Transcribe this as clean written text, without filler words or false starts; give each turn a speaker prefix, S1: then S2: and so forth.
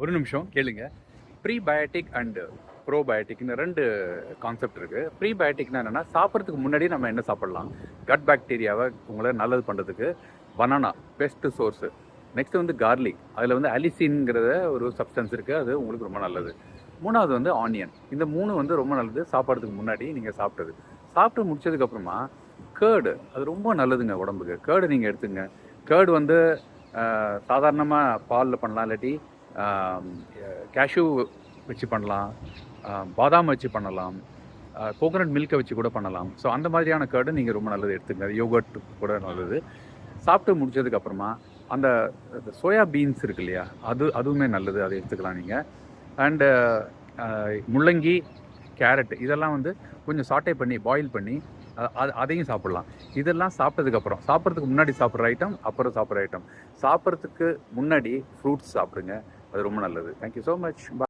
S1: ஒரு நிமிஷம் கேளுங்க. ப்ரீபயோட்டிக் அண்ட் ப்ரோபயோட்டிக்னு 2 கான்செப்ட் இருக்குது. ப்ரீபயோட்டிக்னா என்னென்னா, சாப்பிட்றதுக்கு முன்னாடி நம்ம என்ன சாப்பிட்லாம், கட் பாக்டீரியாவை உங்களை நல்லது பண்ணுறதுக்கு பனானா பெஸ்ட் சோர்ஸு. நெக்ஸ்ட் வந்து கார்லிக், அதில் வந்து அலிசின்ங்கிறத ஒரு சப்ஸ்டன்ஸ் இருக்குது, அது உங்களுக்கு ரொம்ப நல்லது. 3வது வந்து ஆனியன். இந்த 3 வந்து ரொம்ப நல்லது சாப்பிட்றதுக்கு முன்னாடி நீங்கள் சாப்பிட்டது. சாப்பிட்டு முடிச்சதுக்கப்புறமா கேர்டு, அது ரொம்ப நல்லதுங்க உடம்புக்கு. கேர்டு நீங்கள் எடுத்துங்க. கேர்டு வந்து சாதாரணமாக பாலில் பண்ணலாம், இல்லாட்டி கேஷ்யூ வச்சு பண்ணலாம், பாதாம் வச்சு பண்ணலாம், கோகோனட் மில்கை வச்சு கூட பண்ணலாம். ஸோ அந்த மாதிரியான கேர்டு நீங்கள் ரொம்ப நல்லது எடுத்துங்க. அது யோகர்ட் கூட நல்லது. சாப்பிட்டு முடிச்சதுக்கப்புறமா அந்த சோயா பீன்ஸ் இருக்கு இல்லையா, அதுவுமே நல்லது, அதை எடுத்துக்கலாம் நீங்கள். அண்டு முள்ளங்கி, கேரட் இதெல்லாம் வந்து கொஞ்சம் சாட்டே பண்ணி பாயில் பண்ணி அதையும் சாப்பிட்லாம். இதெல்லாம் சாப்பிட்டதுக்கப்புறம், சாப்பிட்றதுக்கு முன்னாடி சாப்பிட்ற ஐட்டம், அப்புறம் சாப்பிட்ற ஐட்டம். சாப்பிட்றதுக்கு முன்னாடி ஃப்ரூட்ஸ் சாப்பிடுங்க, அது ரொம்ப நல்லது. Thank you so much.